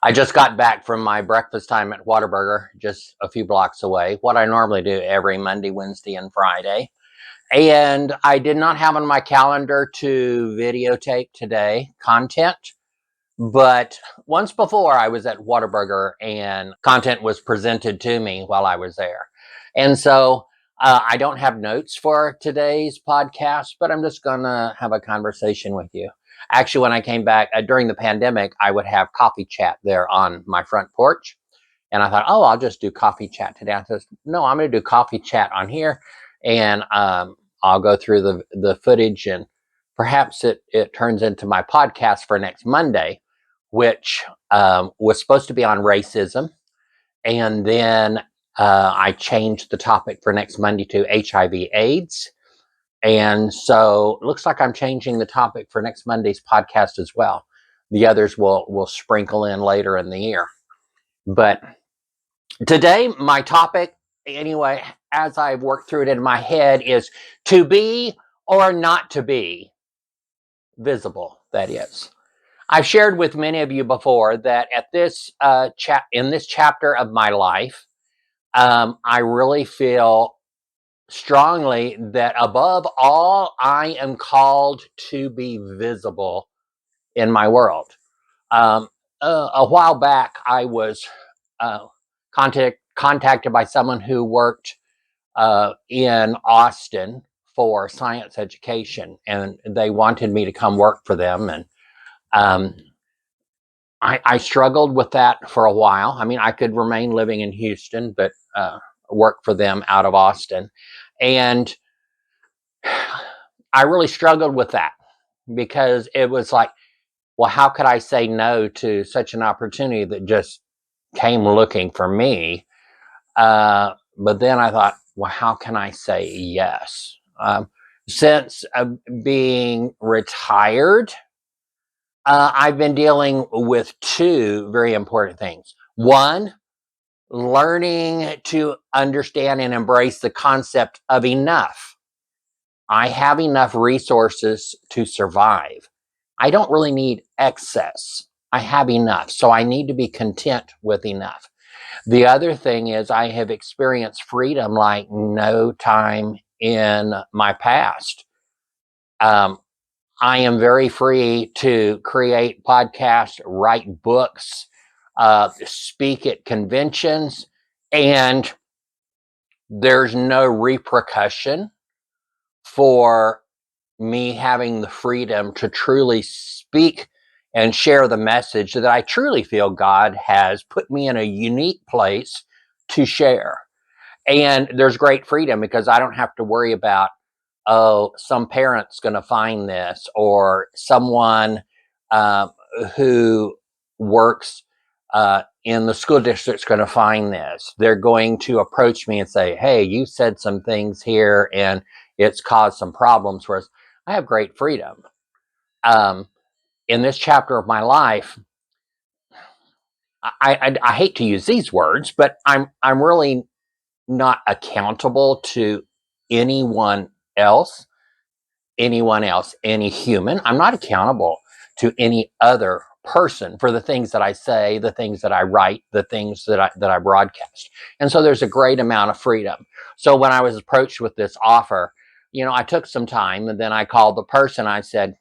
I just got back from my breakfast time at Whataburger, just a few blocks away, what I normally do every Monday, Wednesday, and Friday. And I did not have on my calendar to videotape today content, but once before I was at Whataburger and content was presented to me while I was there. And so I don't have notes for today's podcast, but I'm just going to have a conversation with you. Actually, when I came back during the pandemic, I would have coffee chat there on my front porch. And I thought, oh, I'll just do coffee chat today. I said, no, I'm going to do coffee chat on here. And I'll go through the footage, and perhaps it turns into my podcast for next Monday, which was supposed to be on racism. And then I changed the topic for next Monday to HIV/AIDS. And so it looks like I'm changing the topic for next Monday's podcast as well. The others will sprinkle in later in the year. But today, my topic, anyway, as I've worked through it in my head, is to be or not to be visible, that is. I've shared with many of you before that at this in this chapter of my life, I really feel strongly that above all, I am called to be visible in my world. A while back, I was contacted by someone who worked in Austin for science education, and they wanted me to come work for them. And I struggled with that for a while. I mean, I could remain living in Houston, but work for them out of Austin. And I really struggled with that because it was like, well, how could I say no to such an opportunity that just came looking for me? But then I thought, well, how can I say yes? Since being retired, I've been dealing with two very important things. One, learning to understand and embrace the concept of enough. I have enough resources to survive. I don't really need excess. I have enough. So I need to be content with enough. The other thing is I have experienced freedom like no time in my past. I am very free to create podcasts, write books, speak at conventions, and there's no repercussion for me having the freedom to truly speak and share the message that I truly feel God has put me in a unique place to share. And there's great freedom because I don't have to worry about, oh, some parent's going to find this, or someone uh, who works in the school district's going to find this. They're going to approach me and say, hey, you said some things here and it's caused some problems for us. I have great freedom. In this chapter of my life, I hate to use these words, but I'm really not accountable to anyone else, any human. I'm not accountable to any other person for the things that I say, the things that I write, the things that I broadcast. And so there's a great amount of freedom. So when I was approached with this offer, I took some time, and then I called the person. I said,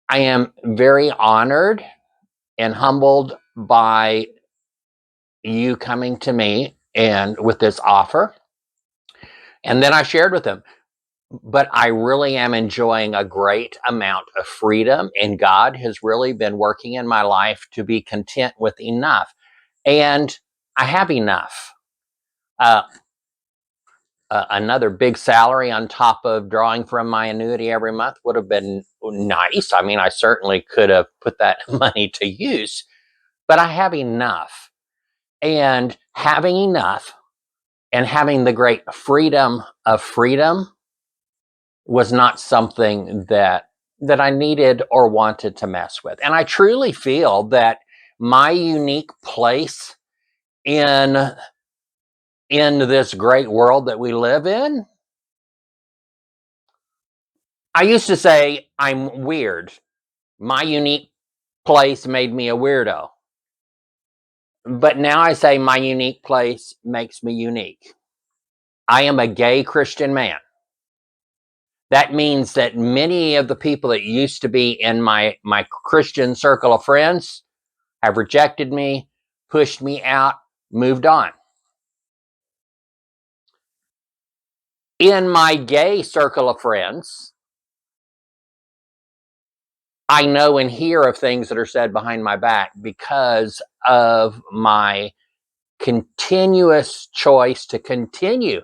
I am very honored and humbled by you coming to me and with this offer. And then I shared with them, but I really am enjoying a great amount of freedom, and God has really been working in my life to be content with enough. And I have enough. Uh, another big salary on top of drawing from my annuity every month would have been nice. I mean, I certainly could have put that money to use, but I have enough. And having enough and having the great freedom of freedom was not something that I needed or wanted to mess with. And I truly feel that my unique place in this great world that we live in, I used to say I'm weird. My unique place made me a weirdo. But now I say my unique place makes me unique. I am a gay Christian man. That means that many of the people that used to be in my Christian circle of friends have rejected me, pushed me out, moved on. In my gay circle of friends, I know and hear of things that are said behind my back because of my continuous choice to continue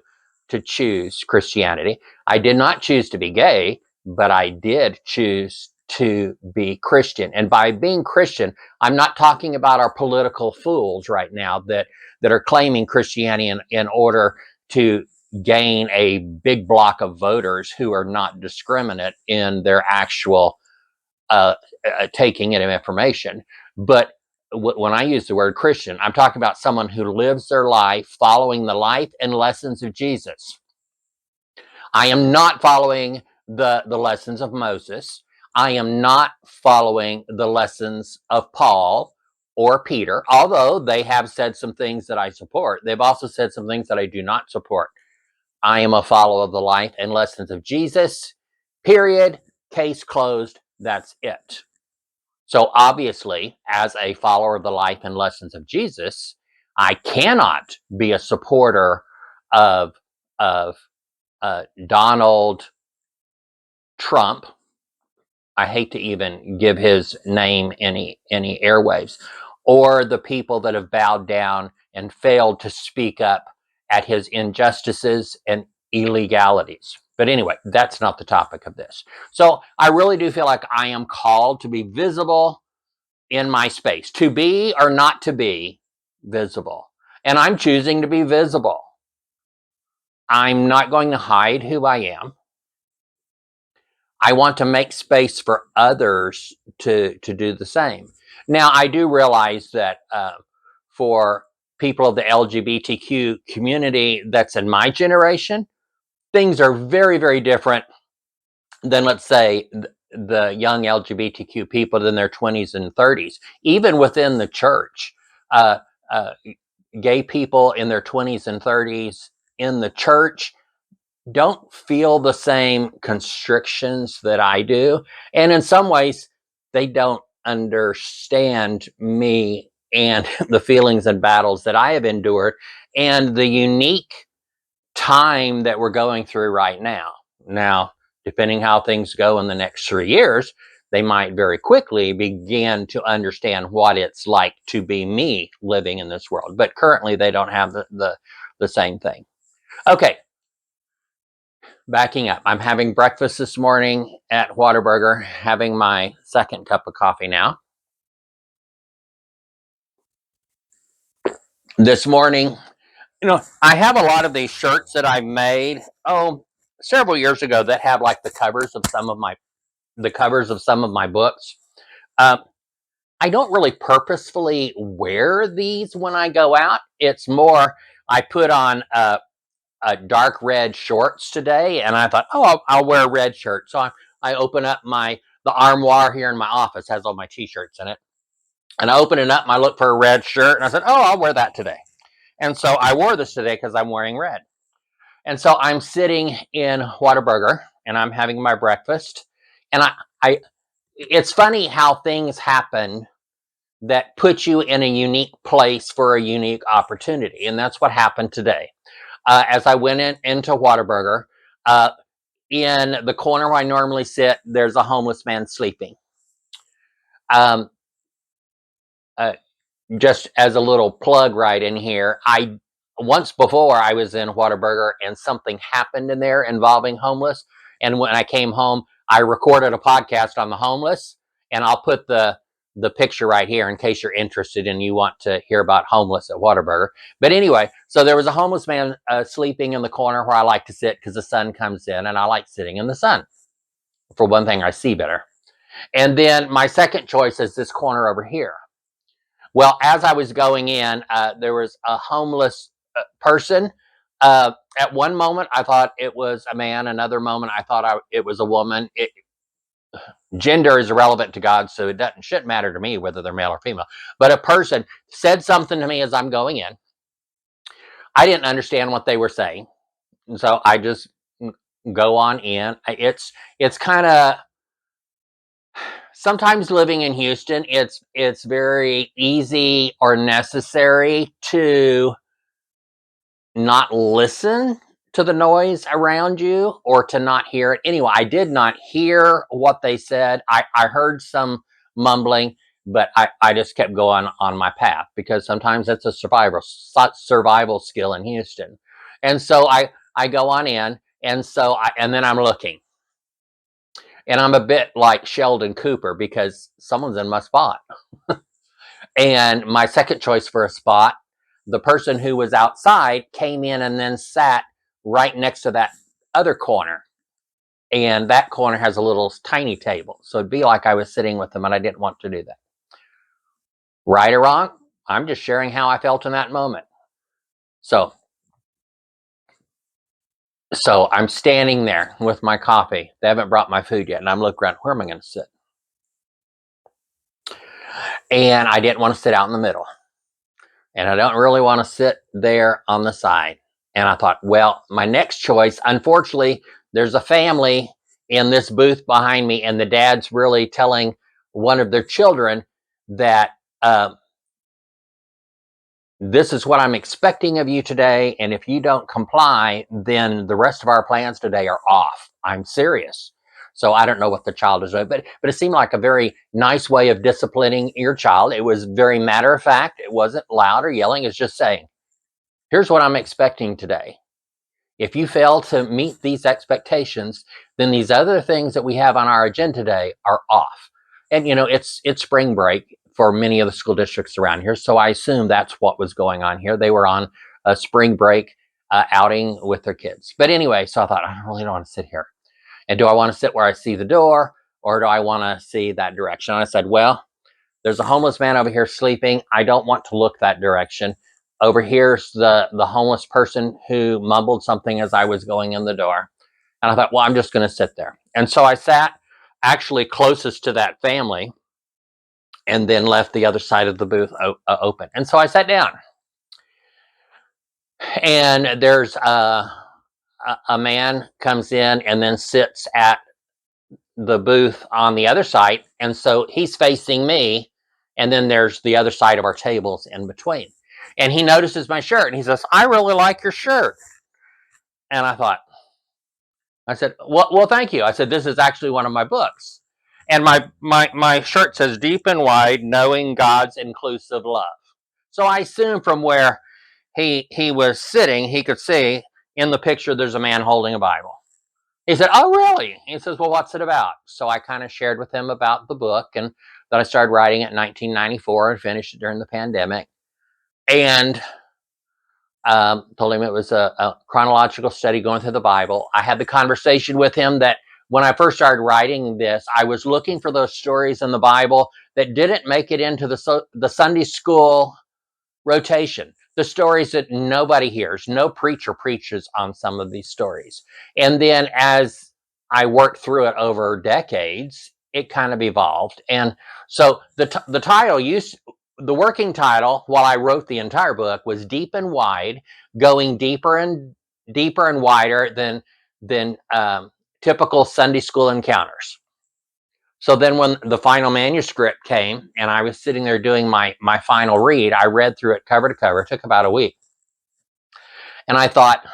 to choose Christianity. I did not choose to be gay, but I did choose to be Christian. And by being Christian, I'm not talking about our political fools right now that are claiming Christianity in order to gain a big block of voters who are not discriminate in their actual uh, taking in of information. But when I use the word Christian, I'm talking about someone who lives their life following the life and lessons of Jesus. I am not following the lessons of Moses. I am not following the lessons of Paul or Peter, although they have said some things that I support. They've also said some things that I do not support. I am a follower of the life and lessons of Jesus, period. Case closed. That's it. So obviously, as a follower of the life and lessons of Jesus, I cannot be a supporter of of Donald Trump. I hate to even give his name any airwaves, or the people that have bowed down and failed to speak up at his injustices and illegalities. But anyway, that's not the topic of this. So I really do feel like I am called to be visible in my space, to be or not to be visible. And I'm choosing to be visible. I'm not going to hide who I am. I want to make space for others to do the same. Now, I do realize that for people of the LGBTQ community that's in my generation, things are very, very different than, let's say, the young LGBTQ people in their 20s and 30s. Even within the church, uh, uh, gay people in their 20s and 30s in the church don't feel the same constrictions that I do. And in some ways, they don't understand me and the feelings and battles that I have endured and the unique time that we're going through right now. Now, depending how things go in the next 3 years, they might very quickly begin to understand what it's like to be me living in this world. But currently, they don't have the same thing. Okay, backing up. I'm having breakfast this morning at Whataburger, having my second cup of coffee now. This morning, I have a lot of these shirts that I made, several years ago that have like the covers of some of my books. Um, I don't really purposefully wear these when I go out. It's more I put on dark red shorts today, and I thought, oh, I'll wear a red shirt. So I open up the armoire here in my office has all my t-shirts in it, and I open it up and I look for a red shirt, and I said, oh, I'll wear that today. And so I wore this today because I'm wearing red. And so I'm sitting in Whataburger and I'm having my breakfast, and I it's funny how things happen that put you in a unique place for a unique opportunity. And that's what happened today. As I went into Whataburger, uh, in the corner where I normally sit, there's a homeless man sleeping. Um, uh, just as a little plug right in here, I once before I was in Whataburger and something happened in there involving homeless. And when I came home, I recorded a podcast on the homeless, and I'll put the picture right here in case you're interested and you want to hear about homeless at Whataburger. But anyway, so there was a homeless man sleeping in the corner where I like to sit because the sun comes in, and I like sitting in the sun. For one thing, I see better. And then my second choice is this corner over here. Well, as I was going in, there was a homeless person. At one moment, I thought it was a man. Another moment, I thought it was a woman. gender is irrelevant to God, so shouldn't matter to me whether they're male or female. But a person said something to me as I'm going in. I didn't understand what they were saying, and so I just go on in. It's kind of, sometimes living in Houston, it's very easy or necessary to not listen to the noise around you or to not hear it. Anyway, I did not hear what they said. I heard some mumbling, but I just kept going on my path because sometimes that's a survival skill in Houston. And so I go on in, and then I'm looking. And I'm a bit like Sheldon Cooper because someone's in my spot. And my second choice for a spot, the person who was outside came in and then sat right next to that other corner. And that corner has a little tiny table. So it'd be like I was sitting with them, and I didn't want to do that. Right or wrong, I'm just sharing how I felt in that moment. So I'm standing there with my coffee. They haven't brought my food yet. And I'm looking around, where am I going to sit? And I didn't want to sit out in the middle. And I don't really want to sit there on the side. And I thought, well, my next choice, unfortunately, there's a family in this booth behind me, and the dad's really telling one of their children that this is what I'm expecting of you today, and if you don't comply, then the rest of our plans today are off. I'm serious. So I don't know what the child is doing, but it seemed like a very nice way of disciplining your child. It was very matter of fact. It wasn't loud or yelling. It's just saying, here's what I'm expecting today. If you fail to meet these expectations, then these other things that we have on our agenda today are off. And it's spring break for many of the school districts around here, so I assume that's what was going on here. They were on a spring break outing with their kids. But anyway, so I thought, I really don't want to sit here. And do I want to sit where I see the door, or do I want to see that direction? And I said, well, there's a homeless man over here sleeping. I don't want to look that direction. Over here's the homeless person who mumbled something as I was going in the door. And I thought, well, I'm just going to sit there. And so I sat actually closest to that family, and then left the other side of the booth open. And so I sat down. And there's a man comes in and then sits at the booth on the other side. And so he's facing me. And then there's the other side of our tables in between. And he notices my shirt and he says, I really like your shirt. And I said, well, thank you. I said, this is actually one of my books. And my shirt says, Deep and Wide, Knowing God's Inclusive Love. So I assume from where he was sitting, he could see in the picture there's a man holding a Bible. He said, oh, really? He says, well, what's it about? So I kind of shared with him about the book, and that I started writing it in 1994 and finished it during the pandemic. And told him it was a chronological study going through the Bible. I had the conversation with him that when I first started writing this, I was looking for those stories in the Bible that didn't make it into the Sunday school rotation, the stories that nobody hears. No preacher preaches on some of these stories. And then as I worked through it over decades, it kind of evolved. And so the title the working title while I wrote the entire book was Deep and Wide, going deeper and wider than typical Sunday school encounters. So then when the final manuscript came and I was sitting there doing my final read, I read through it cover to cover. It took about a week. And I thought,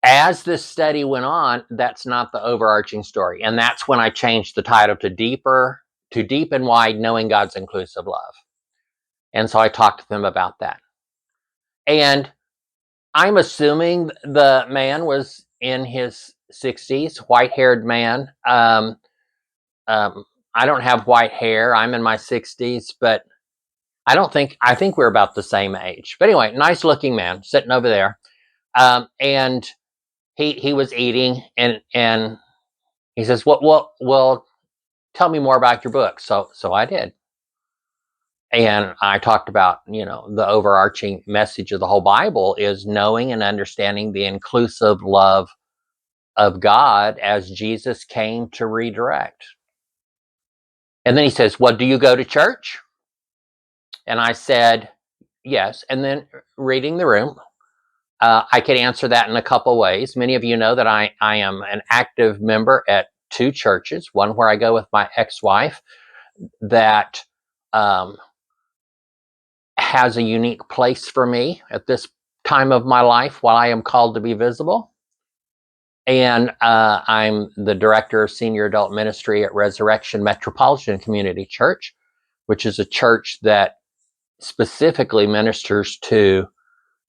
as this study went on, that's not the overarching story. And that's when I changed the title to Deep and Wide, Knowing God's Inclusive Love. And so I talked to them about that. And I'm assuming the man was in his 60s, white-haired man. I don't have white hair. I'm in my 60s, but I think we're about the same age. But anyway, nice looking man sitting over there. And he was eating, and he says, well, tell me more about your book. So I did. And I talked about, the overarching message of the whole Bible is knowing and understanding the inclusive love of God as Jesus came to redirect. And then he says, well, do you go to church? And I said, yes. And then reading the room, I could answer that in a couple ways. Many of you know that I am an active member at two churches, one where I go with my ex-wife that has a unique place for me at this time of my life while I am called to be visible. And I'm the director of senior adult ministry at Resurrection Metropolitan Community Church, which is a church that specifically ministers to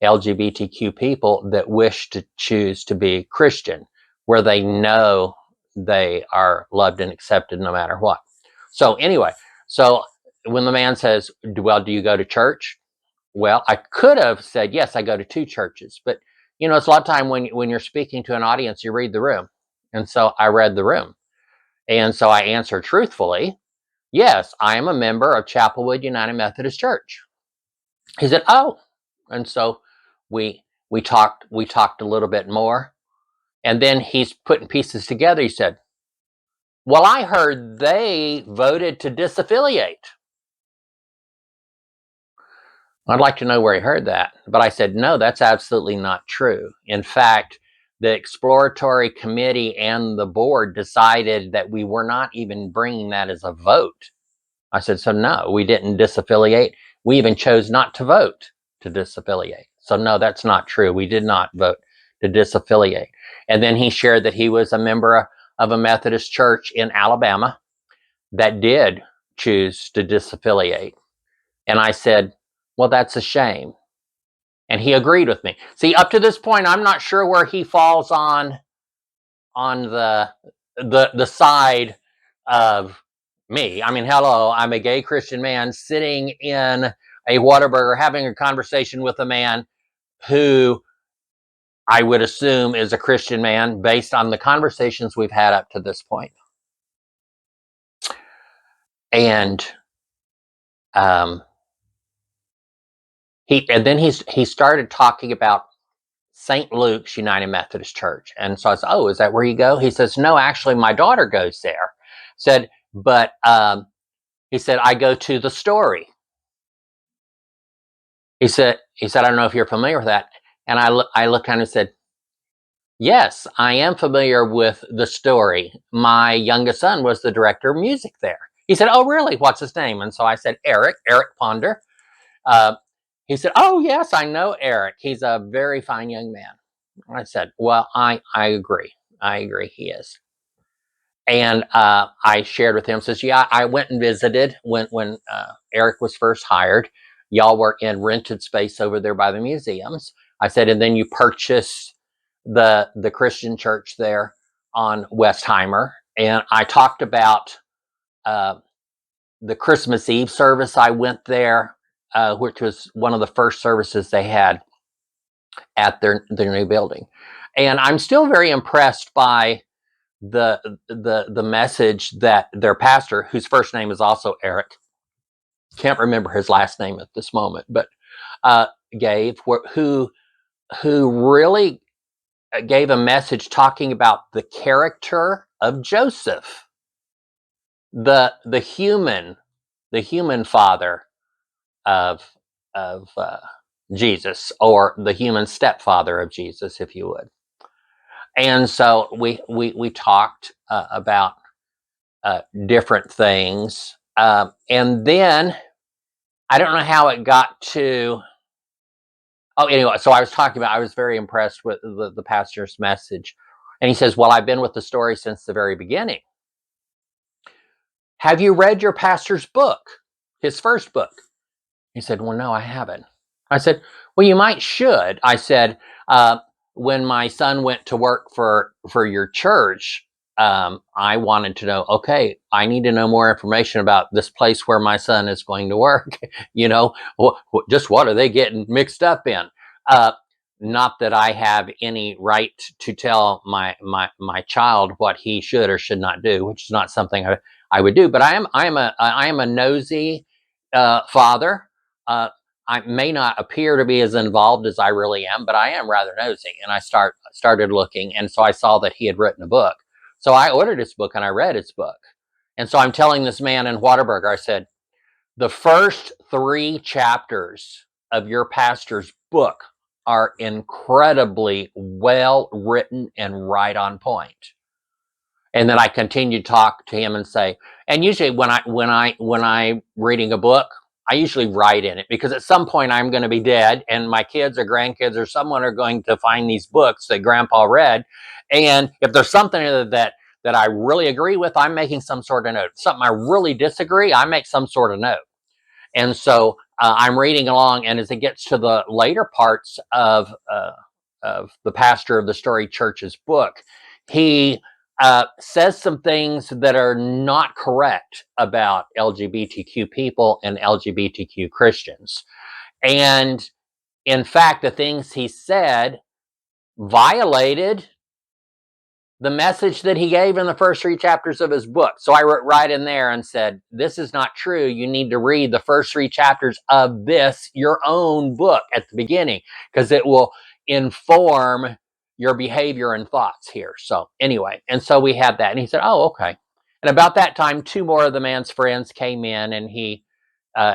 LGBTQ people that wish to choose to be Christian, where they know they are loved and accepted no matter what. So anyway, so when the man says, well, do you go to church? Well, I could have said, yes, I go to two churches, but it's a lot of time when you're speaking to an audience, you read the room. And so I read the room. And so I answered truthfully, yes, I am a member of Chapelwood United Methodist Church. He said, oh. And so we talked a little bit more. And then he's putting pieces together. He said, well, I heard they voted to disaffiliate. I'd like to know where he heard that. But I said, no, that's absolutely not true. In fact, the exploratory committee and the board decided that we were not even bringing that as a vote. I said, so no, we didn't disaffiliate. We even chose not to vote to disaffiliate. So no, that's not true. We did not vote to disaffiliate. And then he shared that he was a member of a Methodist church in Alabama that did choose to disaffiliate. And I said, well, that's a shame. And he agreed with me. See, up to this point, I'm not sure where he falls on the side of me. I mean, hello, I'm a gay Christian man sitting in a Whataburger having a conversation with a man who I would assume is a Christian man based on the conversations we've had up to this point. And he started talking about St. Luke's United Methodist Church. And so I said, oh, is that where you go? He says, no, actually, my daughter goes there. Said, but he said, I go to the Story. He said, I don't know if you're familiar with that. And I looked at him and said, yes, I am familiar with the Story. My youngest son was the director of music there. He said, oh, really? What's his name? And so I said, Eric Ponder. He said, oh, yes, I know Eric. He's a very fine young man. I said, well, I agree. I agree he is. And I shared with him, says, yeah, I went and visited when Eric was first hired. Y'all were in rented space over there by the museums. I said, and then you purchased the Christian church there on Westheimer. And I talked about the Christmas Eve service. I went there, which was one of the first services they had at their new building. And I'm still very impressed by the message that their pastor, whose first name is also Eric, can't remember his last name at this moment, but gave, who really gave a message talking about the character of Joseph, the human father of Jesus, or the human stepfather of Jesus, if you would. And so we talked about different things. And then I don't know how it got to. Oh, anyway, so I was very impressed with the pastor's message. And he says, well, I've been with the Story since the very beginning. Have you read your pastor's book, his first book? He said, well, no, I haven't. I said, well, you should. I said, when my son went to work for your church, I wanted to know, okay, I need to know more information about this place where my son is going to work. Just what are they getting mixed up in? Not that I have any right to tell my child what he should or should not do, which is not something I would do. But I am a nosy father. I may not appear to be as involved as I really am, but I am rather nosy. And I started looking, and so I saw that he had written a book. So I ordered his book and I read his book. And so I'm telling this man in Whataburger, I said, the first 3 chapters of your pastor's book are incredibly well written and right on point. And then I continue to talk to him and say, and usually when I'm reading a book, I usually write in it, because at some point I'm going to be dead and my kids or grandkids or someone are going to find these books that grandpa read. And if there's something that I really agree with, I'm making some sort of note. Something I really disagree, I make some sort of note. And so I'm reading along, and as it gets to the later parts of the pastor of the Story Church's book, he says some things that are not correct about LGBTQ people and LGBTQ Christians. And in fact, the things he said violated the message that he gave in the first 3 chapters of his book. So I wrote right in there and said, this is not true. You need to read the first 3 chapters of this, your own book, at the beginning, because it will inform your behavior and thoughts here. So anyway, and so we had that. And he said, oh, okay. And about that time, 2 more of the man's friends came in, and he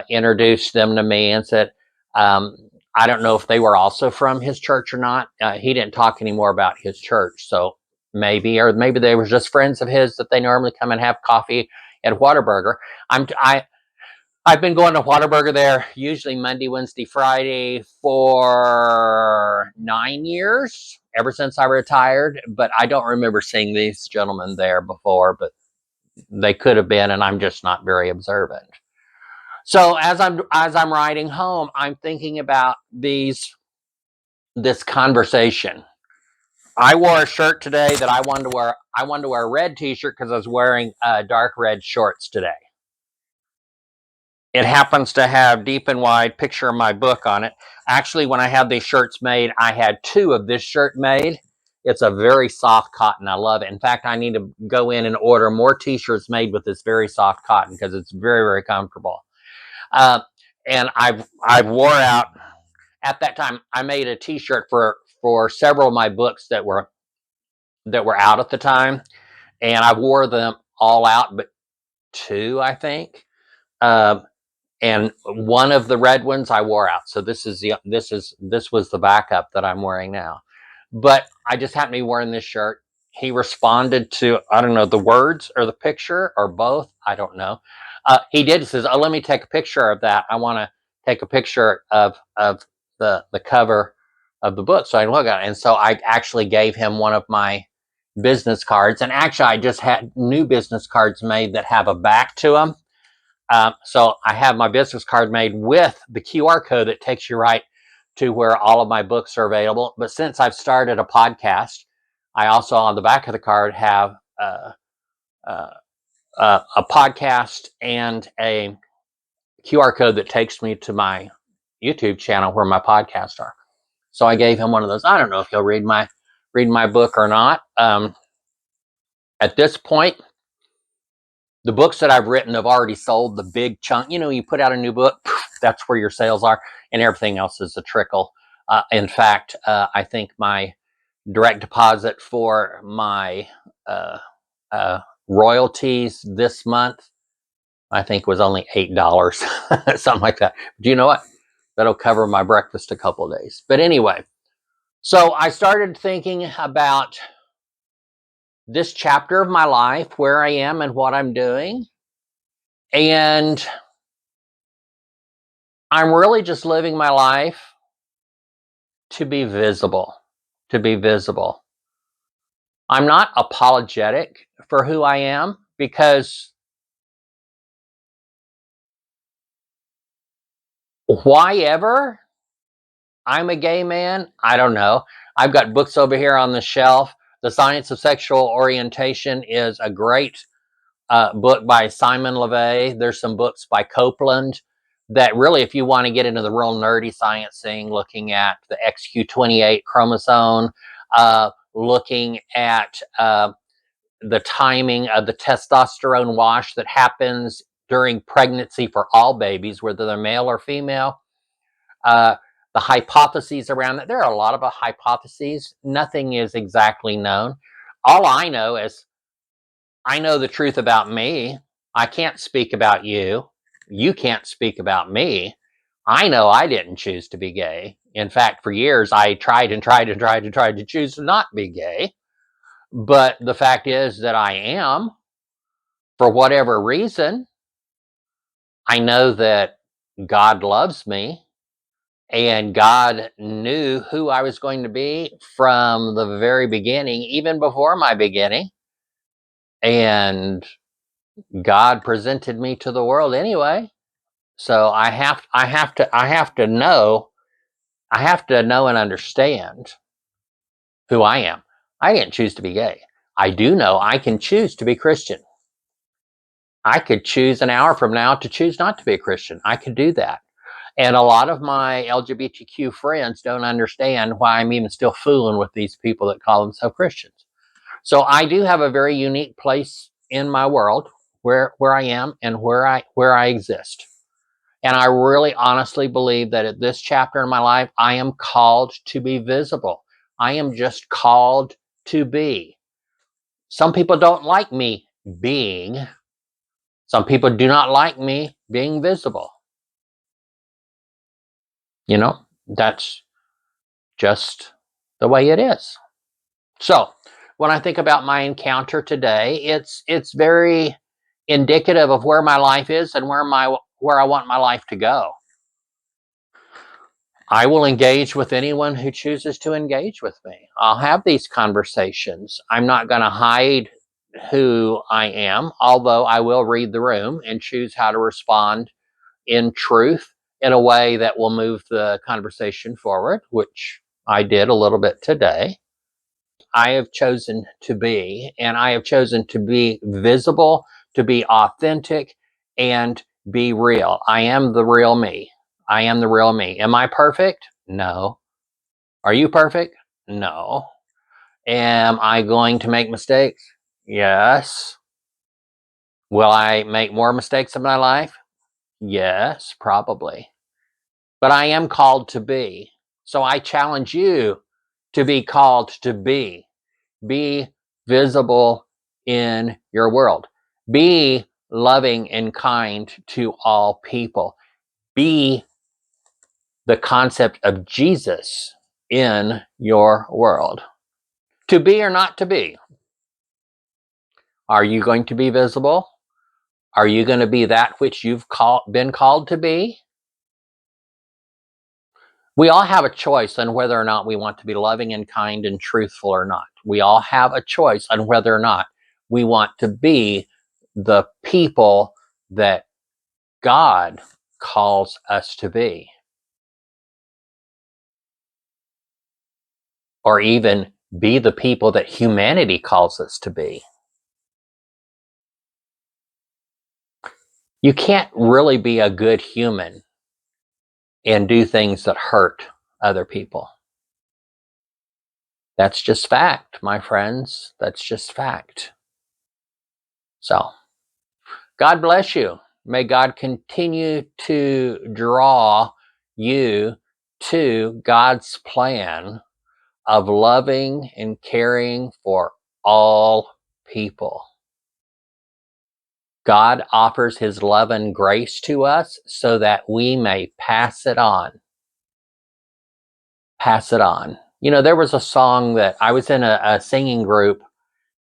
introduced them to me and said, I don't know if they were also from his church or not. He didn't talk anymore about his church. So maybe they were just friends of his that they normally come and have coffee at Whataburger. I've been going to Whataburger there usually Monday, Wednesday, Friday for 9 years, ever since I retired. But I don't remember seeing these gentlemen there before, but they could have been, and I'm just not very observant. So as I'm riding home, I'm thinking about this conversation. I wore a shirt today that I wanted to wear. I wanted to wear a red t-shirt because I was wearing dark red shorts today. It happens to have deep and wide picture of my book on it. Actually, when I had these shirts made, I had 2 of this shirt made. It's a very soft cotton. I love it. In fact, I need to go in and order more t-shirts made with this very soft cotton because it's very, very comfortable. And I wore out at that time. I made a t-shirt for several of my books that were out at the time, and I wore them all out, but 2, I think. And one of the red ones I wore out. So this was the backup that I'm wearing now. But I just happened to be wearing this shirt. He responded to, I don't know, the words or the picture or both. I don't know. He did. He says, "Oh, let me take a picture of that. I want to take a picture of the cover of the book so I can look at it." And so I actually gave him one of my business cards. And actually, I just had new business cards made that have a back to them. So I have my business card made with the QR code that takes you right to where all of my books are available. But since I've started a podcast, I also on the back of the card have a podcast and a QR code that takes me to my YouTube channel where my podcasts are. So I gave him one of those. I don't know if he'll read my book or not. At this point, the books that I've written have already sold the big chunk. You put out a new book, that's where your sales are, and everything else is a trickle. In fact, I think my direct deposit for my royalties this month, I think, was only $8, something like that. Do you know what? That'll cover my breakfast a couple of days. But anyway, so I started thinking about this chapter of my life, where I am and what I'm doing. And I'm really just living my life to be visible, to be visible. I'm not apologetic for who I am, because why ever I'm a gay man, I don't know. I've got books over here on the shelf. The Science of Sexual Orientation is a great book by Simon LeVay. There's some books by Copeland that really, if you want to get into the real nerdy science thing, looking at the XQ28 chromosome, looking at the timing of the testosterone wash that happens during pregnancy for all babies, whether they're male or female. the hypotheses around that. There are a lot of hypotheses. Nothing is exactly known. All I know is I know the truth about me. I can't speak about you. You can't speak about me. I know I didn't choose to be gay. In fact, for years, I tried and tried and tried and tried to choose to not be gay. But the fact is that I am, for whatever reason. I know that God loves me, and God knew who I was going to be from the very beginning, even before my beginning. And God presented me to the world anyway. So I have to know and understand who I am. I didn't choose to be gay. I do know I can choose to be Christian. I could choose an hour from now to choose not to be a Christian. I could do that. And a lot of my LGBTQ friends don't understand why I'm even still fooling with these people that call themselves Christians. So I do have a very unique place in my world where I am and where I exist. And I really honestly believe that at this chapter in my life, I am called to be visible. I am just called to be. Some people don't like me being. Some people do not like me being visible. That's just the way it is. So when I think about my encounter today, it's very indicative of where my life is and where I want my life to go. I will engage with anyone who chooses to engage with me. I'll have these conversations. I'm not going to hide who I am, although I will read the room and choose how to respond in truth in a way that will move the conversation forward, which I did a little bit today. I have chosen to be, and I have chosen to be visible, to be authentic, and be real. I am the real me. I am the real me. Am I perfect? No. Are you perfect? No. Am I going to make mistakes? Yes. Will I make more mistakes in my life? Yes, probably. But I am called to be. So I challenge you to be called to be. Be visible in your world. Be loving and kind to all people. Be the concept of Jesus in your world. To be or not to be? Are you going to be visible? Are you going to be that which you've been called to be? We all have a choice on whether or not we want to be loving and kind and truthful or not. We all have a choice on whether or not we want to be the people that God calls us to be, or even be the people that humanity calls us to be. You can't really be a good human and do things that hurt other people. That's just fact, my friends. That's just fact. So, God bless you. May God continue to draw you to God's plan of loving and caring for all people. God offers his love and grace to us so that we may pass it on. Pass it on. There was a song that I was in a singing group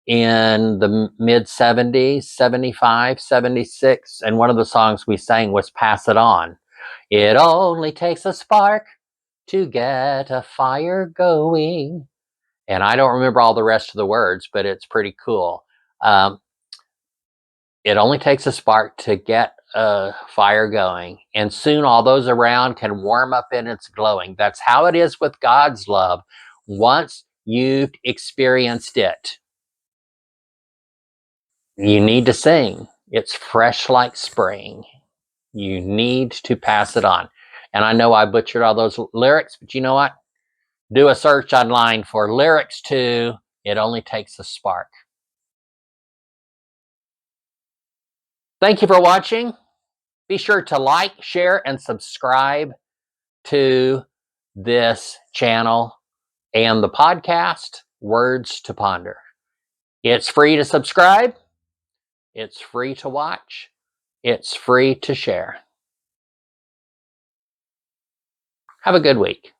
in the mid 70s, 75, 76, and one of the songs we sang was Pass It On. It only takes a spark to get a fire going. And I don't remember all the rest of the words, but it's pretty cool. It only takes a spark to get a fire going, and soon all those around can warm up in its glowing. That's how it is with God's love. Once you've experienced it, you need to sing. It's fresh like spring. You need to pass it on. And I know I butchered all those lyrics, but you know what? Do a search online for lyrics to It Only Takes a Spark. Thank you for watching. Be sure to like, share, and subscribe. to this channel and the podcast, Words to Ponder. It's free to subscribe. It's free to watch. It's free to share. Have a good week.